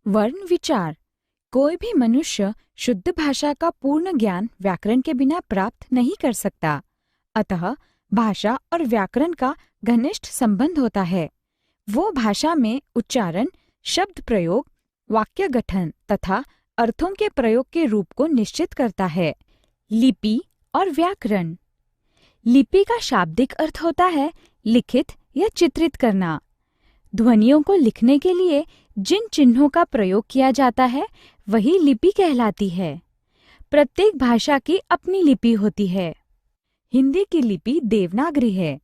वर्ण विचार। कोई भी मनुष्य शुद्ध भाषा का पूर्ण ज्ञान व्याकरण के बिना प्राप्त नहीं कर सकता। अतः भाषा और व्याकरण का घनिष्ठ संबंध होता है। वो भाषा में उच्चारण, शब्द प्रयोग, वाक्य गठन तथा अर्थों के प्रयोग के रूप को निश्चित करता है। लिपि और व्याकरण। लिपि का शाब्दिक अर्थ होता है लिखित या चित्रित करना। ध्वनियों को लिखने के लिए जिन चिन्हों का प्रयोग किया जाता है वही लिपि कहलाती है। प्रत्येक भाषा की अपनी लिपि होती है। हिंदी की लिपि देवनागरी है।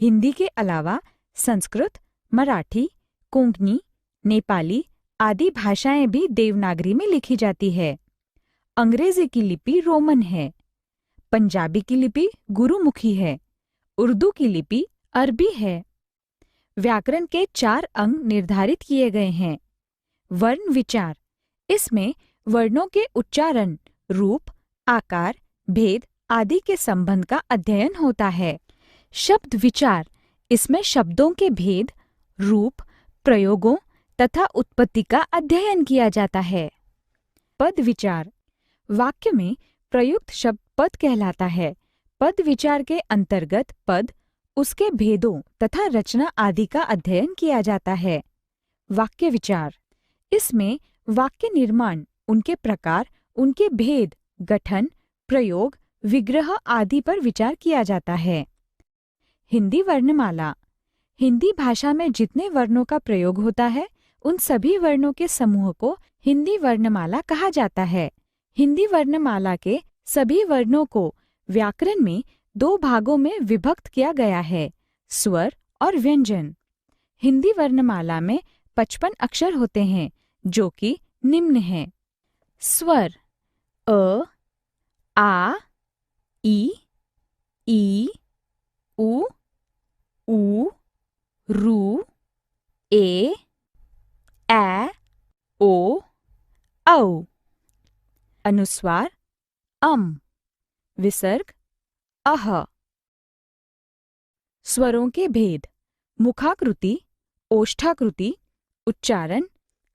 हिंदी के अलावा संस्कृत, मराठी, कोंकणी, नेपाली आदि भाषाएं भी देवनागरी में लिखी जाती है। अंग्रेजी की लिपि रोमन है। पंजाबी की लिपि गुरुमुखी है। उर्दू की लिपि अरबी है। व्याकरण के 4 अंग निर्धारित किए गए हैं। वर्ण विचार। इसमें वर्णों के उच्चारण, रूप, आकार, भेद आदि के संबंध का अध्ययन होता है। शब्द विचार। इसमें शब्दों के भेद, रूप, प्रयोगों तथा उत्पत्ति का अध्ययन किया जाता है। पद विचार। वाक्य में प्रयुक्त शब्द पद कहलाता है। पद विचार के अंतर्गत पद, उसके भेदों तथा रचना आदि का अध्ययन किया जाता है। वाक्य विचार। इसमें वाक्य निर्माण, उनके प्रकार, उनके भेद, गठन, प्रयोग, विग्रह आदि पर विचार किया जाता है। हिंदी वर्णमाला। हिंदी भाषा में जितने वर्णों का प्रयोग होता है उन सभी वर्णों के समूह को हिंदी वर्णमाला कहा जाता है। हिंदी वर्णमाला के सभी वर्णों को व्याकरण में 2 भागों में विभक्त किया गया है, स्वर और व्यंजन। हिंदी वर्णमाला में 55 अक्षर होते हैं जो कि निम्न हैं। स्वर: अ, आ, ई, उ, रू, ए, ओ, औ। अनुस्वार: अम। विसर्ग: अह। स्वरों के भेद: मुखाकृति, ओष्ठाकृति, उच्चारण,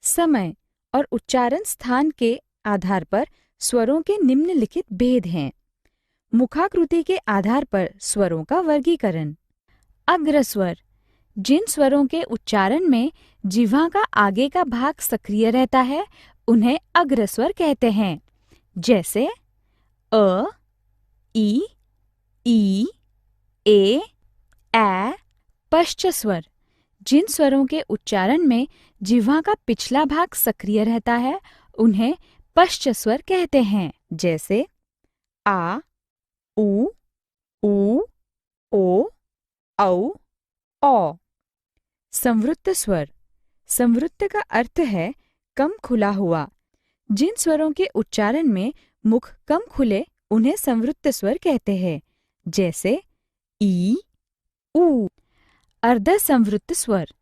समय और उच्चारण स्थान के आधार पर स्वरों के निम्नलिखित भेद हैं। मुखाकृति के आधार पर स्वरों का वर्गीकरण। अग्रस्वर: जिन स्वरों के उच्चारण में जिह्वा का आगे का भाग सक्रिय रहता है उन्हें अग्रस्वर कहते हैं। जैसे अ, ई, ए, पश्चस्वर: जिन स्वरों के उच्चारण में जिह्वा का पिछला भाग सक्रिय रहता है उन्हें पश्चस्वर कहते हैं। जैसे आ, उ, ओ, औ। संवृत्त स्वर: संवृत्त का अर्थ है कम खुला हुआ। जिन स्वरों के उच्चारण में मुख कम खुले उन्हें संवृत्त स्वर कहते हैं। जैसे ई, उ। अर्ध संवृत्त स्वर: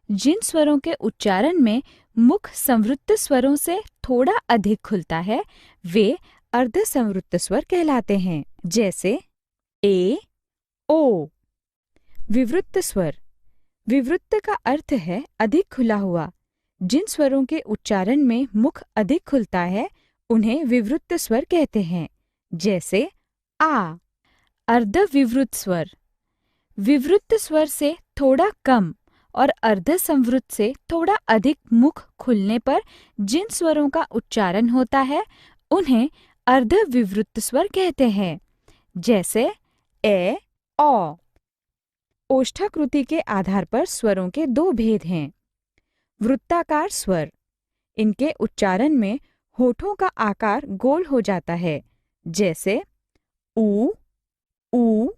जिन स्वरों के उच्चारण में मुख संवृत्त स्वरों से थोड़ा अधिक खुलता है वे अर्ध संवृत्त स्वर कहलाते हैं। जैसे ए, ओ। विवृत्त स्वर: विवृत्त का अर्थ है अधिक खुला हुआ। जिन स्वरों के उच्चारण में मुख अधिक खुलता है उन्हें विवृत्त स्वर कहते हैं। जैसे आ। अर्ध विवृत्त स्वर: विवृत्त स्वर से थोड़ा कम और अर्ध संवृत्त से थोड़ा अधिक मुख खुलने पर जिन स्वरों का उच्चारण होता है उन्हें अर्ध विवृत्त स्वर कहते हैं। जैसे ए, ओ। ओष्ठाकृति के आधार पर स्वरों के 2 भेद हैं। वृत्ताकार स्वर: इनके उच्चारण में होठों का आकार गोल हो जाता है। जैसे उ, ओ,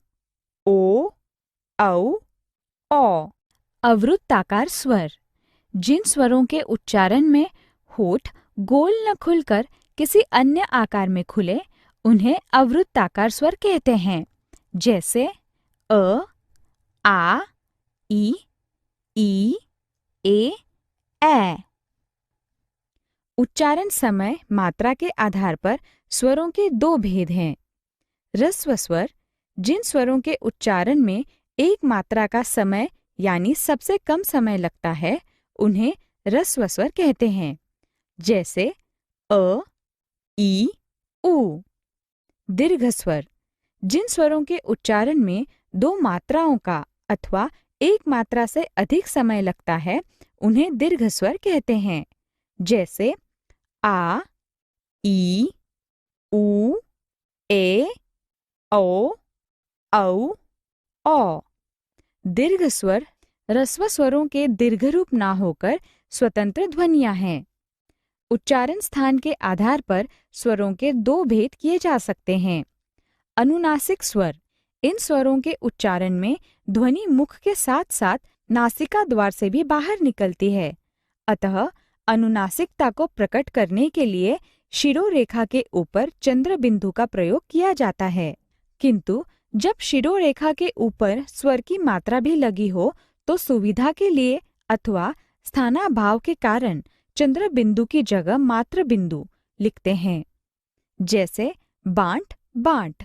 औ। अवृत्ताकार स्वर: जिन स्वरों के उच्चारण में होठ गोल न खुलकर किसी अन्य आकार में खुले उन्हें अवृत्ताकार स्वर कहते हैं। जैसे अ, आ, ई, ए। उच्चारण समय मात्रा के आधार पर स्वरों के 2 भेद हैं। ह्रस्व स्वर: जिन स्वरों के उच्चारण में एक मात्रा का समय यानी सबसे कम समय लगता है उन्हें ह्रस्व स्वर कहते हैं, जैसे अ, ई, उ। दीर्घ स्वर, जिन स्वरों के उच्चारण में दो मात्राओं का अथवा एक मात्रा से अधिक समय लगता है, उन्हें दीर्घ स्वर कहते हैं, जैसे आ, ई, उ, ए, ओ, औ, औ। दीर्घ स्वर ह्रस्व स्वरों के दीर्घ रूप ना होकर स्वतंत्र ध्वनियां हैं। उच्चारण स्थान के आधार पर स्वरों के दो भेद किए जा सकते हैं। अनुनासिक स्वर, इन स्वरों के उच्चारण में ध्वनि मुख के साथ साथ नासिका द्वार से भी बाहर निकलती है। अतः अनुनासिकता को प्रकट करने के लिए शिरोरेखा के ऊपर चंद्र बिंदु का प्रयोग किया जाता है। किंतु जब शिरोरेखा के ऊपर स्वर की मात्रा भी लगी हो तो सुविधा के लिए अथवा स्थानाभाव के कारण चंद्र बिंदु की जगह मात्र बिंदु लिखते हैं, जैसे बांट, बांट।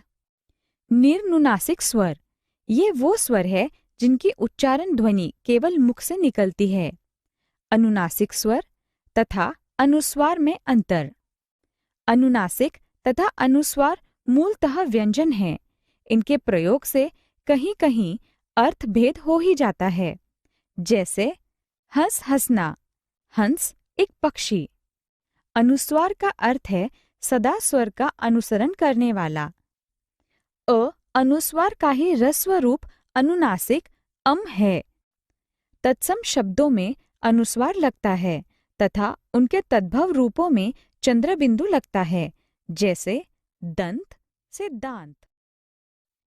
निर्नुनासिक स्वर, ये वो स्वर है जिनकी उच्चारण ध्वनि केवल मुख से निकलती है। अनुनासिक स्वर तथा अनुस्वार में अंतर। अनुनासिक तथा अनुस्वार मूलतः व्यंजन हैं। इनके प्रयोग से कहीं कहीं अर्थ भेद हो ही जाता है, जैसे हंस, हंसना, हंस एक पक्षी। अनुस्वार का अर्थ है सदा स्वर का अनुसरण करने वाला। अनुस्वार का ही ह्रस्व रूप अनुनासिक अम है। तत्सम शब्दों में अनुस्वार लगता है तथा उनके तद्भव रूपों में चंद्र बिंदु लगता है, जैसे दंत से दांत।